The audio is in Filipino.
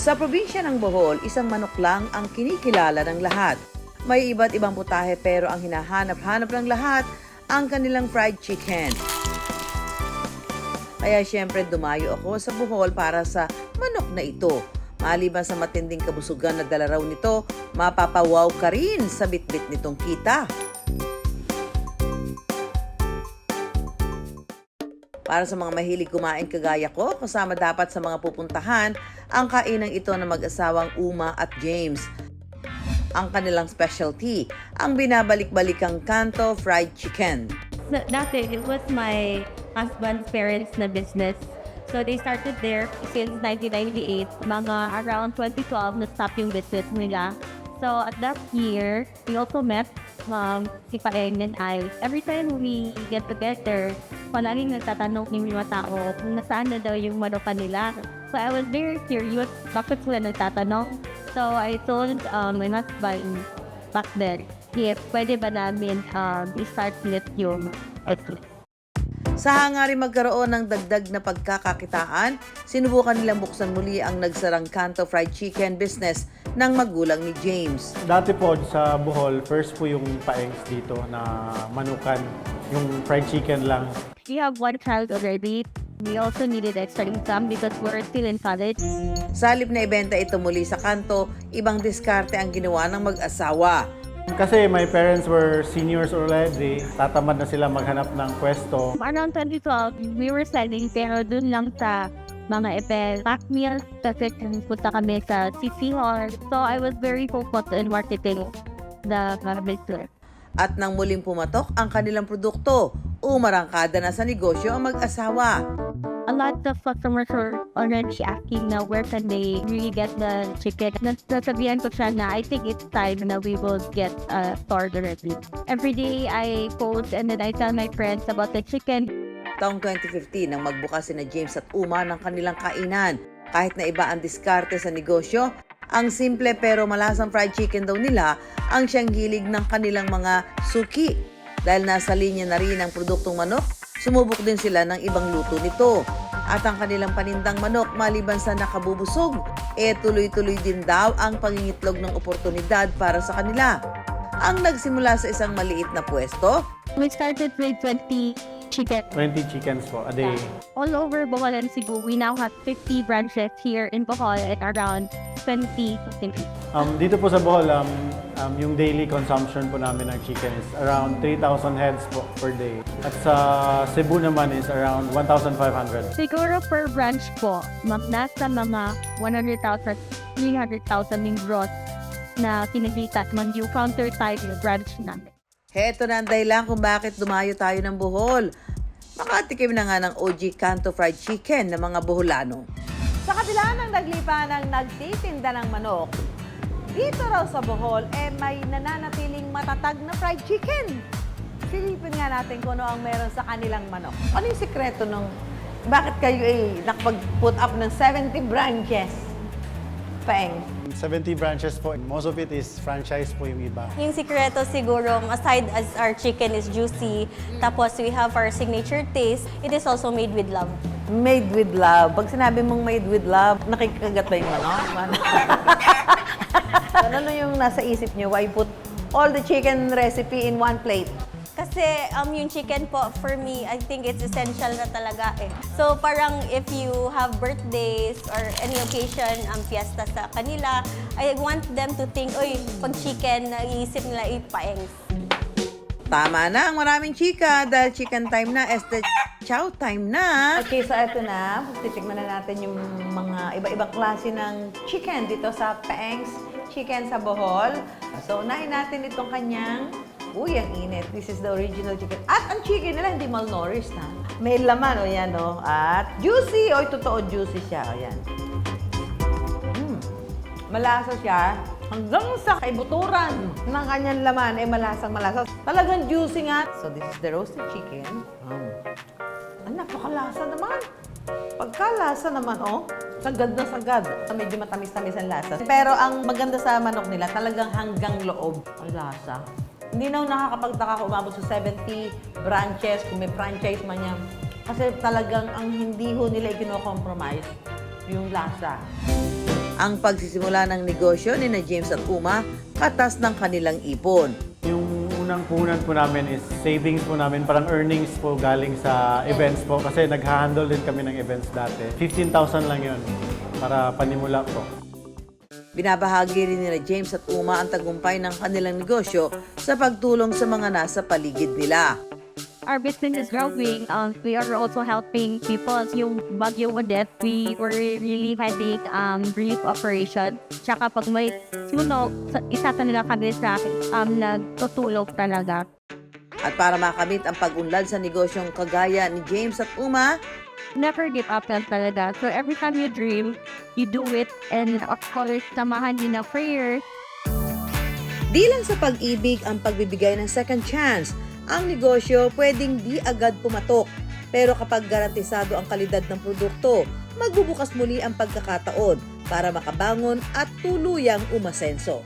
Sa probinsya ng Bohol, isang manok lang ang kinikilala ng lahat. May iba't ibang putahe pero ang hinahanap-hanap ng lahat ang kanilang fried chicken. Kaya syempre dumayo ako sa Bohol para sa manok na ito. Maliban sa matinding kabusugan na dala raw nito, mapapawaw ka rin sa bitbit nitong kita. Para sa mga mahilig kumain kagaya ko, kasama dapat sa mga pupuntahan ang kainang ito ng mag-asawang Uma at James. Ang kanilang specialty, ang binabalik-balikang Kanto Fried Chicken. Dati, it was my husband's parents na business. So they started there since 1998. Mga around 2012 na-stop yung business nila. So at that year, we also met si Paeng and I. Every time we get together, palaging nagtatanong yung mga tao kung nasaan na daw yung manukan nila. So I was very curious, bakit sila nagtatanong? So I told my husband back then, if pwede ba namin i-start ulit yung business. Sa hangarin magkaroon ng dagdag na pagkakakitaan, sinubukan nilang buksan muli ang nagsarang Kanto Fried Chicken business ng magulang ni James. Dati po sa Bohol, first po yung paengs dito na manukan, yung fried chicken lang. We have one child already. We also needed extra income because we're still in college. Sa halip na ibenta ito muli sa Kanto, ibang diskarte ang ginawa ng mag-asawa. Kasi my parents were seniors already, tatamad na sila maghanap ng pwesto. Around 2012, we were selling pero dun lang sa mga event, pack meals, kasi punta kami sa City Hall. So I was very focused in marketing the business. At nang muling pumatok ang kanilang produkto, umarangkada na sa negosyo ang mag-asawa. A lot of customers were already asking na where can they really get the chicken. Nasasabihan ko siya na I think it's time na we will get a store already. Every day I post and then I tell my friends about the chicken. Taong 2015 nang magbukas sina James at Uma ng kanilang kainan. Kahit na iba ang diskarte sa negosyo, ang simple pero malasang fried chicken daw nila ang siyang hilig ng kanilang mga suki. Dahil nasa linya na rin ang produktong manok, sumubok din sila ng ibang luto nito. At ang kanilang panindang manok maliban sa nakabubusog, tuloy-tuloy din daw ang pangingitlog ng oportunidad para sa kanila. Ang nagsimula sa isang maliit na pwesto, We started with 20 chicken. 20 chickens po a day. All over Bohol and Cebu, we now have 50 branches here in Bohol and around 20 cities. Dito po sa Bohol, yung daily consumption po namin ng chicken is around 3,000 heads po per day. At sa Cebu naman is around 1,500. Siguro per branch po, nasa mga 100,000, 300,000 yung gross na kinagita ng yung counter side yung branch namin. heto na ang dahilan kung bakit dumayo tayo ng Bohol. Makatikim na nga ng OG Kanto Fried Chicken ng mga Boholano. Sa kabila ng naglipa ng nagtitinda ng manok, dito raw sa Bohol, may nananatiling matatag na fried chicken. Silipin nga natin kung ano ang meron sa kanilang manok. Ano yung sikreto nung bakit kayo nakapag-put up ng 70 branches? Paeng. 70 branches po. Most of it is franchise po yung iba. Yung sikreto siguro, aside as our chicken is juicy, tapos we have our signature taste, it is also made with love. Made with love. Pag sinabi mong made with love, nakikagat ba yung manok? Ano yung nasa isip nyo? Why put all the chicken recipe in one plate? Kasi yung chicken po, for me, I think it's essential na talaga eh. So parang if you have birthdays or any occasion, fiesta sa kanila, I want them to think, oy, pag chicken, naiisip nila ipaengs. Tama na ang maraming chika dahil chicken time na, chow time na. Okay, so eto na. Titikman na natin yung mga iba-ibang klase ng chicken dito sa Paeng's Chicken sa Bohol. So, unahin natin itong kanyang ang init. This is the original chicken. At ang chicken nila hindi malnourished na. May laman, yan, At juicy. Totoo juicy siya. Yan. Malasa siya. Hanggang sa kaibuturan ng kanyang laman, malasang-malasa. Talagang juicy nga. So, this is the roasted chicken. Napakalasa naman. Pagkalasa naman, sagad na sagad. Medyo matamis-tamis ang lasa. Pero ang maganda sa manok nila, talagang hanggang loob ang lasa. Hindi na nakakapagtaka kung umabot sa 70 branches, kung may franchise man yan. Kasi talagang ang hindi ho nila i-compromise yung lasa. Ang pagsisimula ng negosyo ni na James at Uma, katas ng kanilang ipon. Yung unang puhunan po namin is savings po namin, parang earnings po galing sa events po. Kasi nag-handle din kami ng events dati. 15,000 lang yun para panimula po. Binabahagi rin ni na James at Uma ang tagumpay ng kanilang negosyo sa pagtulong sa mga nasa paligid nila. Our business is growing. We are also helping people. Yung Bagyo Odette, we were really having relief operation. Tsaka pag may sunog, isa talaga kami sa nagtutulog talaga. At para makamit ang pag-unlad sa negosyong kagaya ni James at Uma, Never give up lang talaga. So every time you dream, you do it. And of course, samahan din na prayer. di lang sa pag-ibig ang pagbibigay ng second chance. Ang negosyo pwedeng di agad pumatok. Pero kapag garantisado ang kalidad ng produkto, magbubukas muli ang pagkakataon para makabangon at tuluyang umasenso.